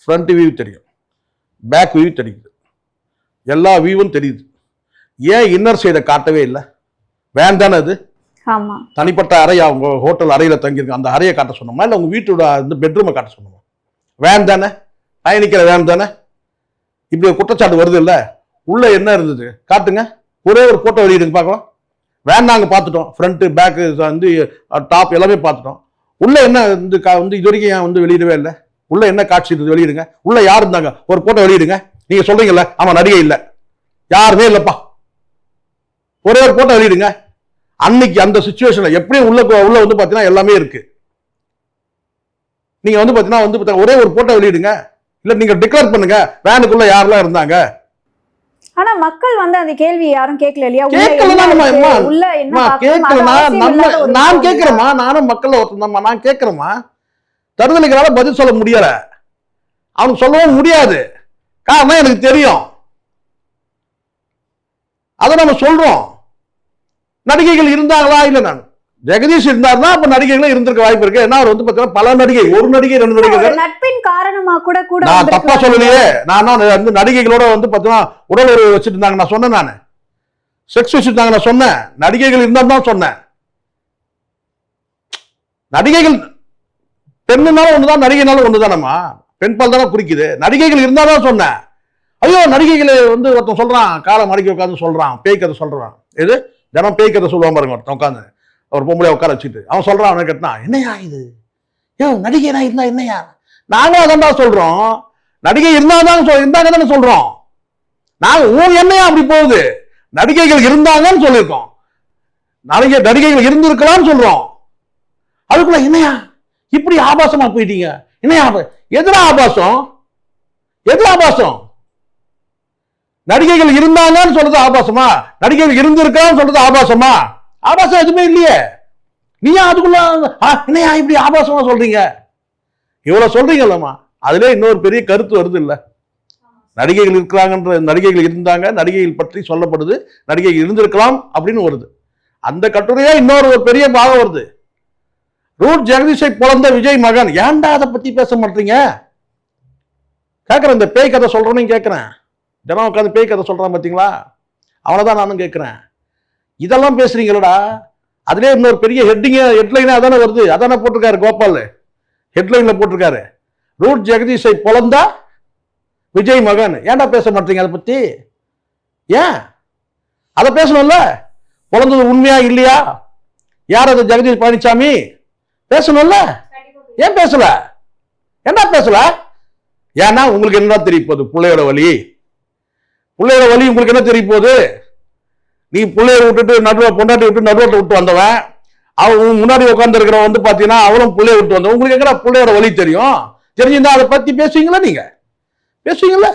[SPEAKER 2] ஃப்ரண்ட் வியூ தெரியும், பேக் வியூ தெரியுது, எல்லா வியூவும் தெரியுது. ஏன் இன்னர் சைடை காட்டவே இல்லை? வேன் தானே அது,
[SPEAKER 1] ஆமா.
[SPEAKER 2] தனிப்பட்ட அறையா உங்க ஹோட்டல் அறையில தங்கியிருக்கு, அந்த அறையை காட்ட சொன்னோமா, இல்லை உங்க வீட்டோட இந்த பெட்ரூமை காட்ட சொன்னோமா? வேன் தானே, பயணிக்கிற வேன் தானே. இப்படி ஒரு குற்றச்சாட்டு வருது இல்லை? உள்ள என்ன இருந்தது காட்டுங்க, ஒரே ஒரு போட்டோ வெளியிடுங்க பார்க்கலாம். வேன் நாங்கள் பார்த்துட்டோம், ஃப்ரண்ட் பேக்கு வந்து டாப் எல்லாமே பார்த்துட்டோம். உள்ள என்ன வந்து இது வரைக்கும் ஏன் வந்து வெளியிடவே இல்லை? உள்ள என்ன காட்சி இருந்தது வெளியிடுங்க. உள்ள யார் இருந்தாங்க ஒரு போட்டோ வெளியிடுங்க. நீங்க சொல்றீங்கல்ல ஆமா நடிகை இல்லை, யாருமே இல்லப்பா, ஒரே ஒரு போட்டோ வெளியிடுங்க. அன்னைக்கு அந்த சிச்சுவேஷன்ல எப்படியும் உள்ள வந்து பாத்தீங்கன்னா எல்லாமே இருக்கு. நீங்க வந்து பாத்தீங்கன்னா வந்து ஒரே ஒரு போட்டோ வெளியிடுங்க, இல்ல நீங்க டிக்ளேர் பண்ணுங்க வேனுக்குள்ள யாரெல்லாம் இருந்தாங்க.
[SPEAKER 1] ஆனா மக்கள் வந்து அந்த கேள்வி யாரும் கேட்கல இல்லையா?
[SPEAKER 2] நான் கேட்கிறேமா, நானும் மக்கள் ஒருத்தன், நான் கேட்கிறேமா. தருதலைகளால பதில் சொல்ல முடியல, அவனுக்கு சொல்லவும் முடியாது. காரணம் எனக்கு தெரியும், அதை நம்ம சொல்றோம். நடிகைகள் இருந்தாங்களா இல்ல? நான் ஜெகதீஷ் இருந்தாருன்னா அப்ப நடிகைகள் இருந்திருக்க வாய்ப்பு இருக்கு. ஏன்னா அவர் வந்து பாத்தீங்கன்னா பல நடிகை, ஒரு நடிகை 2 நடிகைகள்
[SPEAKER 1] நட்பின் காரணமா கூட
[SPEAKER 2] நான் தப்பா சொல்லலையே. நான் வந்து நடிகைகளோட வந்து பாத்தீங்கன்னா உடல் உறவு வச்சுட்டு இருந்தாங்க நான் சொன்னேன், நான் செக்ஸ் வச்சுட்டாங்க நான் சொன்னேன், நடிகைகள் இருந்தாலும் தான் சொன்னேன். நடிகைகள் பெண்ணுனாலும் ஒண்ணுதான், நடிகைனாலும் ஒண்ணுதானம்மா, பெண் பால் தானே குறிக்குது. நடிகைகள் இருந்தாதான் சொன்னேன். ஐயோ நடிகைகளை வந்து ஒருத்தன் சொல்றான், காலை மடக்கி உட்காந்து சொல்றான், பேய் கதை சொல்றான். எது தினம் பேய் கதை சொல்லுவான் பாருங்க ஒருத்தன் உட்காந்து, ஒரு பொம்பளை உட்கார வச்சுட்டு அவன் சொல்றான். அவனை கேட்டான், என்னையா இது, ஏன் நடிகைனா இருந்தா என்னையா? நாங்களும் அதான்டா சொல்றோம், நடிகை இருந்தாதான் இருந்தாங்க தானே சொல்றோம். நாங்க என்னையா அப்படி போகுது? நடிகைகள் இருந்தாங்கன்னு சொல்லியிருக்கோம், நடிகைகள் இருந்திருக்கலாம்னு சொல்றோம். அதுக்குள்ள என்னையா இப்படி ஆபாசமா போயிட்டீங்க? என்னையா எதுனா ஆபாசம், எது ஆபாசம்? நடிகைகள் இருந்தாங்கன்னு சொல்றது ஆபாசமா? நடிகைகள் இருந்திருக்கான்னு சொல்றது ஆபாசமா? ஆபாசம் எதுவுமே இல்லையே. நீயா அதுக்குள்ள என்னையா இப்படி ஆபாசமா சொல்றீங்க? இவ்வளவு சொல்றீங்கல்லம்மா, அதுல இன்னொரு பெரிய கருத்து வருது இல்ல? நடிகைகள் இருக்கிறாங்கன்ற, நடிகைகள் இருந்தாங்க, நடிகைகள் பற்றி சொல்லப்படுது, நடிகைகள் இருந்திருக்கலாம் அப்படின்னு வருது. அந்த கட்டுரையா இன்னொரு பெரிய பாகம் வருது. ரூட் ஜெகதீஷை பிறந்த விஜய் மகன். ஏன்டா அதை பத்தி பேச மாட்டீங்க? கேட்கிறேன், இந்த பேய் கதை சொல்றேன்னு கேட்கிறேன். தினம் உட்காந்து பேய் கதை சொல்றான் பாத்தீங்களா, அவனதான் நானும் கேட்கிறேன். இதெல்லாம் பேசுறீங்களடா. அதுலேயே இன்னொரு பெரிய ஹெட்லைனா அதானே வருது, அதானே போட்டிருக்காரு கோபால், ஹெட்லைன்ல போட்டிருக்காரு, ரூட் ஜெகதீஷை பிறந்தா விஜய் மகன். ஏன்டா பேச மாட்டீங்க அதை பத்தி? ஏன் அதை பேசணும்ல? பிறந்தது உண்மையா இல்லையா? யார் அது? ஜெகதீஷ் பழனிசாமி. பேசணும்ல, ஏன் பேசல? என்ன பேசல? ஏன்னா உங்களுக்கு என்ன தெரிய போகுது? பிள்ளையோட வலி, பிள்ளையோட வலி உங்களுக்கு என்ன தெரிய போகுது? நீ பிள்ளைய விட்டுட்டு பொண்டாட்டி விட்டு நடுவோட்டை விட்டு வந்தவன், அவன் முன்னாடி உட்கார்ந்து இருக்கிறவன் வந்து பாத்தீங்கன்னா அவளும் பிள்ளைய விட்டு வந்தவன். உங்களுக்கு எங்கடா பிள்ளையோட வலி தெரியும்? தெரிஞ்சிருந்தா அதை பத்தி பேசுவீங்களா? நீங்க பேசுவீங்களா?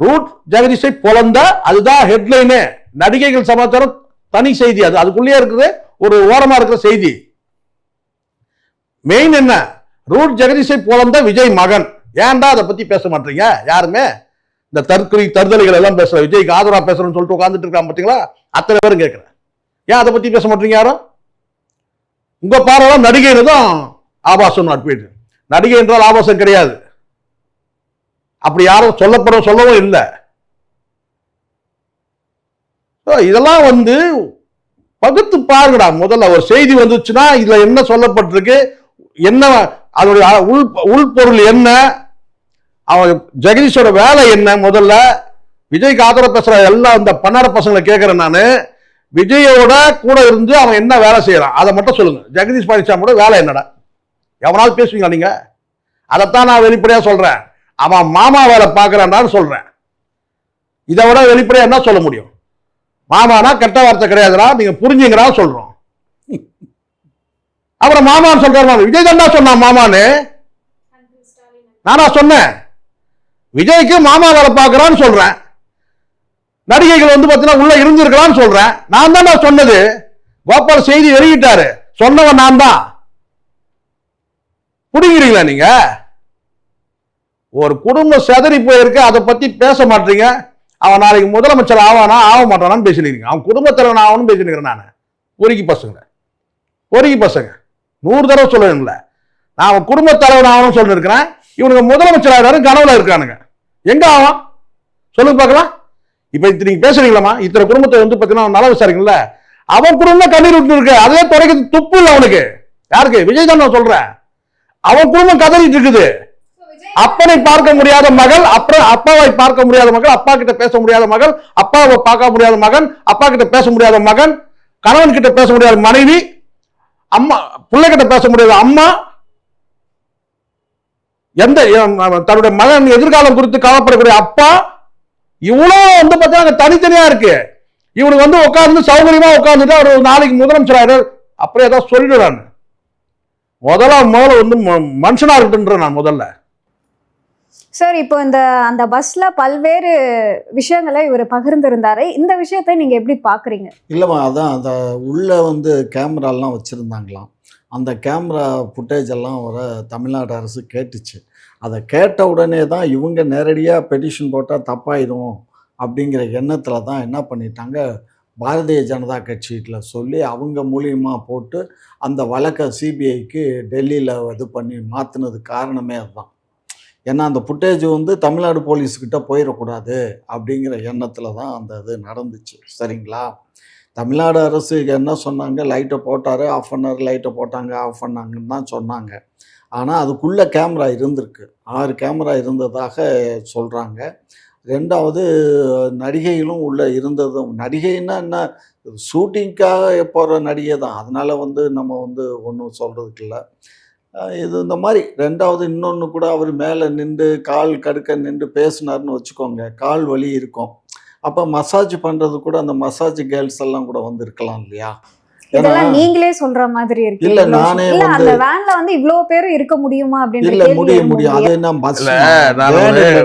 [SPEAKER 2] ரூட் ஜெகதீஷை பிறந்த, அதுதான் ஹெட்லைனு. நடிகைகள் சமாச்சாரம் தனி செய்தி, அது அதுக்குள்ளேயே இருக்குது, ஒரு ஓரமா இருக்கிற செய்தி. மெயின் என்ன? ரூட் ஜெகதீஷை பிறந்த விஜய் மகன். ஏன்டா அதை பத்தி பேச மாட்டீங்க யாருமே? இந்த தருதலைகள் எல்லாம் பேசுற, விஜய்க்கு ஆதரவா பேசுறேன்னு சொல்லிட்டு உட்காந்துட்டு இருக்கான் பாத்தீங்களா, அத்தனை பேரும் கேட்கிறேன், ஏன் அதை பத்தி பேச மாட்டீங்க யாரும்? உங்க பார்வை நடிகை தான் ஆபாசம் போயிட்டு. நடிகை என்றால் ஆபாசம் கிடையாது, அப்படி யாரும் சொல்லவும் இல்லை. இதெல்லாம் வந்து பகுத்து பாருங்கடா. முதல்ல ஒரு செய்தி வந்துச்சுன்னா இதுல என்ன சொல்லப்பட்டிருக்கு, என்ன அதோட உள்பொருள் என்ன, அவன் ஜெகதீஷோட வேலை என்ன? முதல்ல விஜய்க்கு ஆதரவு பேசுற எல்லாம் இந்த பண்ணார பசங்களை கேட்கிறேன் நானு. விஜயோட கூட இருந்து அவன் என்ன வேலை செய்யறான் அதை மட்டும் சொல்லுங்க. ஜெகதீஷ் பழனிசாமியோட வேலை என்னடா? எவனாவது பேசுவீங்களா நீங்க? அதைத்தான் நான் வெளிப்படையா சொல்றேன். அவன் மாமா வேலை பார்க்கறான்னு சொல்றேன். இதை விட வெளிப்படையா என்ன சொல்ல முடியும்? மாமானா கெட்ட வார்த்தை கிடையாதுடா, நீங்க புரிஞ்சுங்கிறா சொல்றோம். அப்புறம் மாமான்னு சொல்றாரு. விஜய் தான்டா சொன்னான் மாமான்னு. நானா சொன்னேன்? விஜய்க்கு மாமா வேலை பார்க்கறான்னு சொல்றேன். நடிகைகள் வந்து பாத்தீங்கன்னா உள்ள இருந்திருக்கலாம்னு சொல்றேன். நான் தான் சொன்னது. கோபால் செய்தி வெளியிட்டாரு, சொன்னவன் நான் தான். புரியுறீங்களா நீங்க? ஒரு குடும்பம் செதறி போயிருக்கு, அதை பத்தி பேச மாட்டீங்க. அவன் நாளைக்கு முதலமைச்சர் ஆவானா ஆக மாட்டானான்னு பேசினீங்க. அவன் குடும்பத்தலைவன் ஆகணும்னு பேசினுக்கிறேன். நான் பொறுக்கி பசங்க 100 தடவை சொல்லுவேன்ல. நான் அவன் குடும்ப தலைவன் ஆகணும்னு சொல்லிருக்கிறேன். இவனுக்கு முதலமைச்சர் ஆகிறாரு, கனவுல இருக்கானுங்க. எங்க ஆவான் சொல்லுங்க பார்க்கலாம். இப்ப நீங்க பேசுறீங்களாமா? இத்தனை குடும்பத்தை வந்து பாத்தீங்கன்னா நல்லா விசாரிக்கல. அவன் குடும்பம் கண்ணீர் விட்டு இருக்கு, அதே துறைக்கு துப்பு இல்லை அவனுக்கு. யாருக்கு? விஜய் தான் நான் சொல்றேன். அவன் குடும்பம் கதறிட்டு இருக்குது. அப்பனை பார்க்க முடியாத மகள், அப்புறம் அப்பாவை பார்க்க முடியாத மகள், அப்பா கிட்ட பேச முடியாத மகள், அப்பாவை பார்க்க முடியாத மகன், அப்பா கிட்ட பேச முடியாத மகன், கணவன் கிட்ட பேச முடியாத மனைவி, அம்மா பிள்ளை கிட்ட பேச முடியாத அம்மா, எந்த தன்னுடைய மகன் எதிர்காலம் குறித்து கவலைப்படக்கூடிய அப்பா, இவ்வளவு வந்து பார்த்தீங்கன்னா தனித்தனியா இருக்கு. இவனுக்கு வந்து உட்கார்ந்து சௌகரியமா உட்கார்ந்துட்டு ஒரு நாளைக்கு முதலமைச்சர் அப்படியே ஏதாவது சொல்லிடுறான்னு முதல்ல வந்து மனுஷனா இருக்குன்ற நான் முதல்ல.
[SPEAKER 1] சார், இப்போ அந்த பஸ்ல பல்வேறு விஷயங்களை இவர் பகிர்ந்திருந்தாரு. இந்த விஷயத்தை நீங்க எப்படி பாக்குறீங்க?
[SPEAKER 3] இல்லைம்மா, அதான் அந்த உள்ள வந்து கேமராலாம் வச்சுருந்தாங்களாம். அந்த கேமரா ஃபுட்டேஜ் எல்லாம் வர தமிழ்நாடு அரசு கேட்டுச்சு. அதை கேட்ட உடனே தான் இவங்க நேரடியாக பெட்டிஷன் போட்டால் தப்பாயிடும் அப்படிங்கிற எண்ணத்தில் தான் என்ன பண்ணிட்டாங்க, பாரதிய ஜனதா கட்சியில் சொல்லி அவங்க மூலியமாக போட்டு அந்த வழக்கை சிபிஐக்கு டெல்லியில் இது பண்ணி மாற்றினது காரணமே அதுதான். ஏன்னா அந்த ஃபுட்டேஜ் வந்து தமிழ்நாடு போலீஸ்கிட்ட போயிடக்கூடாது அப்படிங்கிற எண்ணத்தில் தான் அந்த இது நடந்துச்சு. சரிங்களா? தமிழ்நாடு அரசு என்ன சொன்னாங்க, லைட்டை போட்டார், ஆஃப் பண்ணார், லைட்டை போட்டாங்க, ஆஃப் பண்ணாங்கன்னு தான் சொன்னாங்க. ஆனால் அதுக்குள்ளே கேமரா இருந்திருக்கு. 6 கேமரா இருந்ததாக சொல்கிறாங்க. 2வது நடிகைகளும் உள்ளே இருந்ததும். நடிகைன்னா என்ன, ஷூட்டிங்காக போகிற நடிகை தான். அதனால் வந்து நம்ம வந்து ஒன்றும் சொல்கிறதுக்கு இல்லை. இது இந்த மாதிரி 2வது இன்னொன்று கூட அவர் மேலே நின்று கால் கடுக்க நின்று பேசினார்னு வச்சுக்கோங்க, கால் வலி இருக்கும். அப்போ மசாஜ் பண்ணுறது கூட அந்த மசாஜ் கேர்ள்ஸ் எல்லாம் கூட வந்து இருக்கலாம் இல்லையா?
[SPEAKER 1] இதெல்லாம் நீங்களே சொல்ற மாதிரி இருக்கு.
[SPEAKER 3] இல்ல நானே வந்து
[SPEAKER 1] அந்த வேன்ல வந்து இவ்ளோ பேர் இருக்க முடியுமா அப்படின்னு
[SPEAKER 3] இல்ல முடியும். அது என்ன பஸ்ல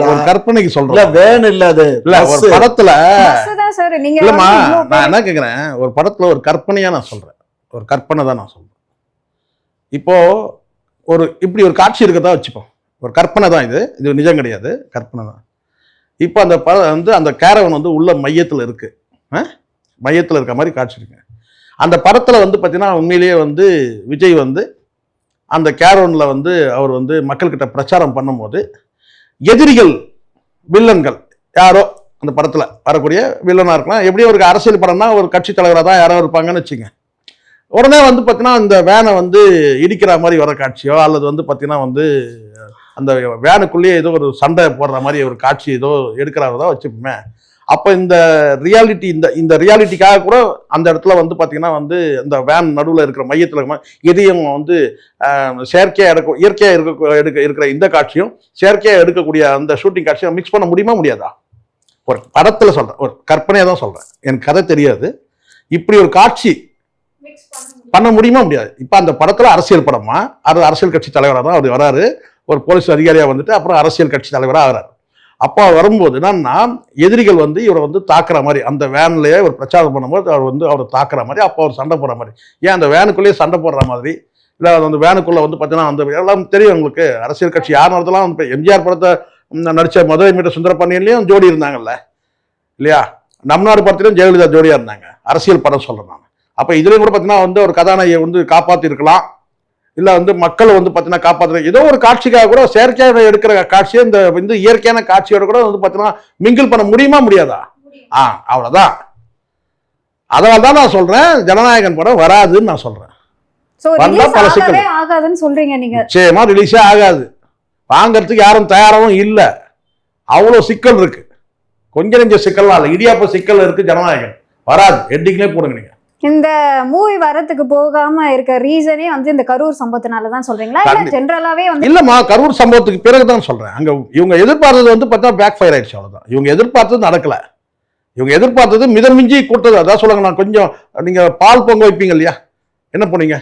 [SPEAKER 2] ஒரு கற்பனைக்கு சொல்றேன்.
[SPEAKER 3] இல்ல வேன் இல்ல, அது
[SPEAKER 2] இல்ல ஒரு படத்துல
[SPEAKER 1] பஸ் தான் சார். நீங்க
[SPEAKER 2] இல்லம்மா, நான் என்ன கேக்குறேன், ஒரு படத்துல ஒரு கற்பனையா நான் சொல்றேன். ஒரு கற்பனை தான் நான் சொல்றேன். இப்போ ஒரு இப்படி ஒரு காட்சி இருக்கதா வச்சுப்போம். ஒரு கற்பனை தான் இது நிஜம் கிடையாது, கற்பனை தான். இப்போ அந்த வந்து அந்த கேரவன் வந்து உள்ள மையத்தில் இருக்கு, மையத்தில் இருக்க மாதிரி காட்சி இருக்கு. அந்த படத்தில் வந்து பார்த்தீங்கன்னா உண்மையிலேயே வந்து விஜய் வந்து அந்த கேரவனில் வந்து அவர் வந்து மக்கள்கிட்ட பிரச்சாரம் பண்ணும்போது எதிரிகள் வில்லன்கள் யாரோ அந்த படத்தில் வரக்கூடிய வில்லனாக இருக்கலாம். எப்படியும் ஒரு அரசியல் படம்னா ஒரு கட்சி தலைவராக தான் யாரோ இருப்பாங்கன்னு வச்சுங்க. உடனே வந்து பார்த்தீங்கன்னா அந்த வேனை வந்து இடிக்கிற மாதிரி வர காட்சியோ அல்லது வந்து பார்த்தீங்கன்னா வந்து அந்த வேனுக்குள்ளேயே ஏதோ ஒரு சண்டை போடுற மாதிரி ஒரு காட்சி ஏதோ எடுக்கிறாரதான் வச்சுப்போமே. அப்போ இந்த ரியாலிட்டி இந்த ரியாலிட்டிக்காக கூட அந்த இடத்துல வந்து பார்த்தீங்கன்னா வந்து இந்த வேன் நடுவில் இருக்கிற மையத்தில் இருக்கிற இதையும் வந்து செயற்கையாக இயற்கையாக இருக்கிற இந்த காட்சியும் செயற்கையாக எடுக்கக்கூடிய அந்த ஷூட்டிங் காட்சியும் மிக்ஸ் பண்ண முடியுமா முடியாதா? ஒரு படத்தில் சொல்கிறேன், ஒரு கற்பனையாக தான் சொல்கிறேன், எனக்கு கதை தெரியாது. இப்படி ஒரு காட்சி பண்ண முடியுமா முடியாது? இப்போ அந்த படத்தில் அரசியல் படமா, அது அரசியல் கட்சி தலைவராக தான் அவர் வராரு, ஒரு போலீஸ் அதிகாரியாக வந்துட்டு அப்புறம் அரசியல் கட்சி தலைவராக ஆகிறார். அப்போ வரும்போது என்னன்னா எதிரிகள் வந்து இவரை வந்து தாக்குற மாதிரி, அந்த வேன்லேயே ஒரு பிரச்சாரம் பண்ணும்போது அவர் வந்து அவரை தாக்குற மாதிரி, அப்போ அவர் சண்டை போடுற மாதிரி, ஏன் அந்த வேனுக்குள்ளேயே சண்டை போடுற மாதிரி, இல்லை அந்த வேனுக்குள்ளே வந்து பார்த்தீங்கன்னா அந்த எல்லாம் தெரியும் உங்களுக்கு. அரசியல் கட்சி யார் நடத்தலாம் வந்து எம்ஜிஆர் படத்தை நடித்த மதுரை மீட்ட சுந்தரபாண்டியன்லேயும் ஜோடி இருந்தாங்கல்ல இல்லையா? நம் நாடு படத்திலையும் ஜெயலலிதா ஜோடியாக இருந்தாங்க. அரசியல் படம் சொல்கிறேன் நான். அப்போ இதுலேயும் கூட பார்த்தீங்கன்னா வந்து ஒரு கதாநாயகியை வந்து காப்பாற்றிருக்கலாம், இல்லை வந்து மக்கள் வந்து பார்த்தீங்கன்னா காப்பாற்றுற ஏதோ ஒரு காட்சிக்காக கூட செயற்கையாக எடுக்கிற காட்சியை இந்த வந்து இயற்கையான காட்சியோட கூட வந்து பார்த்தீங்கன்னா மிங்கிள் பண்ண முடியுமா முடியாதா? அவ்வளோதான். அதனால தான் நான் சொல்கிறேன் ஜனநாயகன் படம் வராதுன்னு நான் சொல்கிறேன்.
[SPEAKER 1] ஆகாதுன்னு சொல்றீங்க நீங்க?
[SPEAKER 2] நிச்சயமா ரிலீஸே ஆகாது. வாங்கறதுக்கு யாரும் தயாராகவும் இல்லை. அவ்வளோ சிக்கல் இருக்கு. கொஞ்சம் நெஞ்ச சிக்கல்லாம் இல்லை, இடியாப்ப சிக்கல் இருக்கு. ஜனநாயகன் வராது. ஹெட்டிங்லேயே போடுங்க நீங்க.
[SPEAKER 1] இந்த மூவி வரத்துக்கு போகாம இருக்க ரீசனே வந்து இந்த கரூர் சம்பவத்தினால தான் சொல்றீங்களா இல்ல ஜெனரலாவே வந்து?
[SPEAKER 2] இல்லம்மா, கரூர் சம்பவத்துக்கு பிறகுதான் சொல்றேன். அங்க இவங்க எதிர்பார்த்தது வந்து பார்த்தா பேக் ஃபயர் ஆயிடுச்சு, அவ்வளவுதான். இவங்க எதிர்பார்த்தது நடக்கல. இவங்க எதிர்பார்த்தது மிதமிஞ்சி கூட்டது. அதான் சொல்லுங்க, நான் கொஞ்சம் நீங்க பால் பொங்க வைப்பீங்க இல்லையா, என்ன பண்ணீங்க,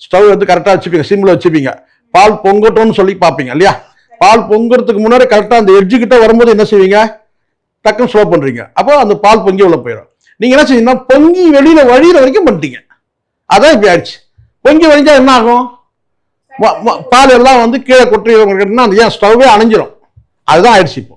[SPEAKER 2] ஸ்டவ் வந்து கரெக்டாக வச்சுப்பீங்க, சிம்ல வச்சுப்பீங்க, பால் பொங்கட்டும்னு சொல்லி பார்ப்பீங்க இல்லையா. பால் பொங்குறதுக்கு முன்னாடி கரெக்டாக அந்த எட்ஜு கிட்ட வரும்போது என்ன செய்வீங்க, டக்குன்னு ஸ்லோ பண்றீங்க. அப்போ அந்த பால் பொங்கி உள்ள போயிடும். நீங்க என்ன செய்யணும், பொங்கி வெளியில வழியிற வரைக்கும் பண்ணிட்டீங்க. அதான் இப்படி ஆயிடுச்சு. பொங்கி வழிஞ்சா என்ன ஆகும், பால் எல்லாம் வந்து கீழே கொட்டி அந்த ஏன் ஸ்டவ்வே அணைஞ்சிரும். அதுதான் ஆயிடுச்சு இப்போ.